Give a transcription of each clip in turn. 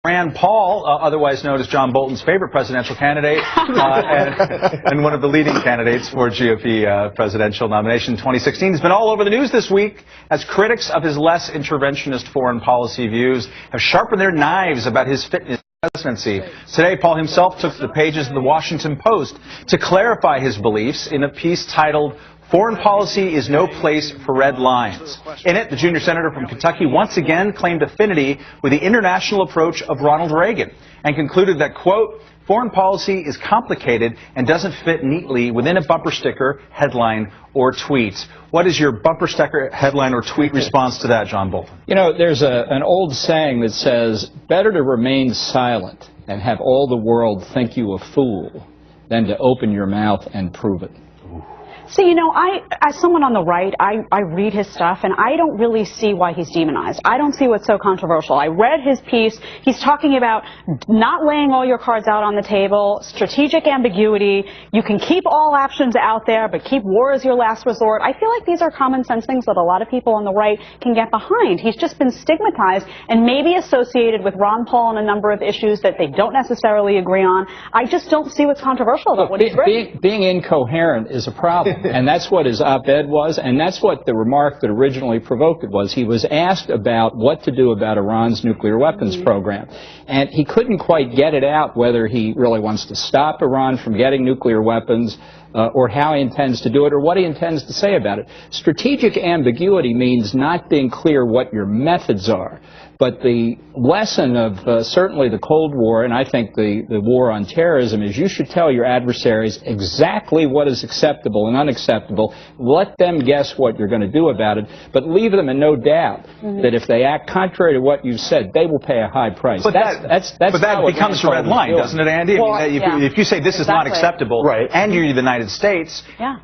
Rand Paul, otherwise known as John Bolton's favorite presidential candidate, and one of the leading candidates for GOP presidential nomination in 2016, has been all over the news this week as critics of his less interventionist foreign policy views have sharpened their knives about his fitness for presidency. Today, Paul himself took to the pages of the Washington Post to clarify his beliefs in a piece titled "Foreign Policy is No Place for Red Lines." In it, the junior senator from Kentucky once again claimed affinity with the international approach of Ronald Reagan and concluded that, quote, "Foreign policy is complicated and doesn't fit neatly within a bumper sticker, headline, or tweet." What is your bumper sticker, headline, or tweet response to that, John Bolton? You know, there's an old saying that says, better to remain silent and have all the world think you a fool than to open your mouth and prove it. So, you know, as someone on the right, I read his stuff, and I don't really see why he's demonized. I don't see what's so controversial. I read his piece. He's talking about not laying all your cards out on the table, strategic ambiguity. You can keep all options out there, but keep war as your last resort. I feel like these are common sense things that a lot of people on the right can get behind. He's just been stigmatized and maybe associated with Ron Paul on a number of issues that they don't necessarily agree on. I just don't see what's controversial about what he's written. Being incoherent is a problem. And that's what his op-ed was, and that's what the remark that originally provoked it was. He was asked about what to do about Iran's nuclear weapons program, and he couldn't quite get it out whether he really wants to stop Iran from getting nuclear weapons or how he intends to do it or what he intends to say about it. Strategic ambiguity means not being clear what your methods are. But the lesson of certainly the Cold War, and I think the war on terrorism, is you should tell your adversaries exactly what is acceptable and unacceptable. Let them guess what you're going to do about it, but leave them in no doubt that if they act contrary to what you've said, they will pay a high price. But that becomes a red line, doesn't it, Andy? Well, I mean, if you say this is not acceptable, right, and you're the United States,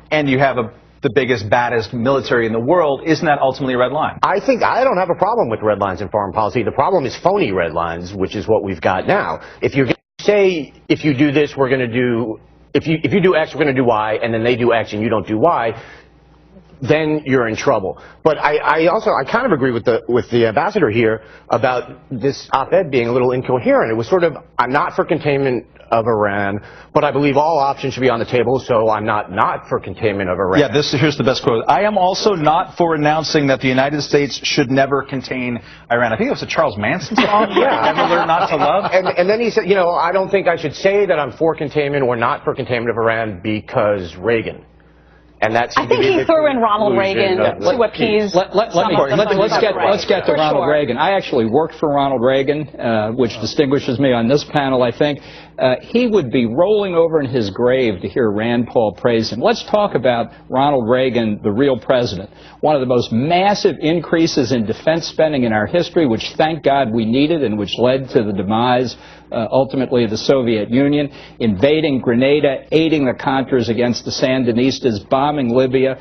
and you have the biggest, baddest military in the world, isn't that ultimately a red line? I think I don't have a problem with red lines in foreign policy. The problem is phony red lines, which is what we've got now. If you're going to say, if you do this, we're going to do, if you do X, we're going to do Y, and then they do X and you don't do Y, then you're in trouble. But I kind of agree with the ambassador here about this op-ed being a little incoherent. It was sort of, I'm not for containment of Iran, but I believe all options should be on the table, so I'm not for containment of Iran. Yeah, here's the best quote. I am also not for announcing that the United States should never contain Iran. I think it was a Charles Manson song. Yeah. Never Learn Not to Love. And then he said, you know, I don't think I should say that I'm for containment or not for containment of Iran because Reagan. And that's. I think he threw in Ronald Reagan to appease. Let's get to Ronald Reagan. I actually worked for Ronald Reagan, which distinguishes me on this panel, I think. He would be rolling over in his grave to hear Rand Paul praise him. Let's talk about Ronald Reagan, the real president. One of the most massive increases in defense spending in our history, which thank God we needed and which led to the demise ultimately of the Soviet Union, invading Grenada, aiding the Contras against the Sandinistas, bombing Libya.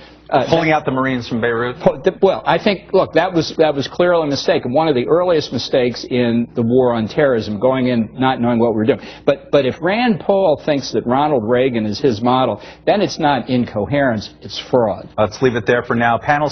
Pulling out the Marines from Beirut? Well, I think, look, that was clearly a mistake, and one of the earliest mistakes in the war on terrorism, going in not knowing what we're doing. But if Rand Paul thinks that Ronald Reagan is his model, then it's not incoherence, it's fraud. Let's leave it there for now. Panel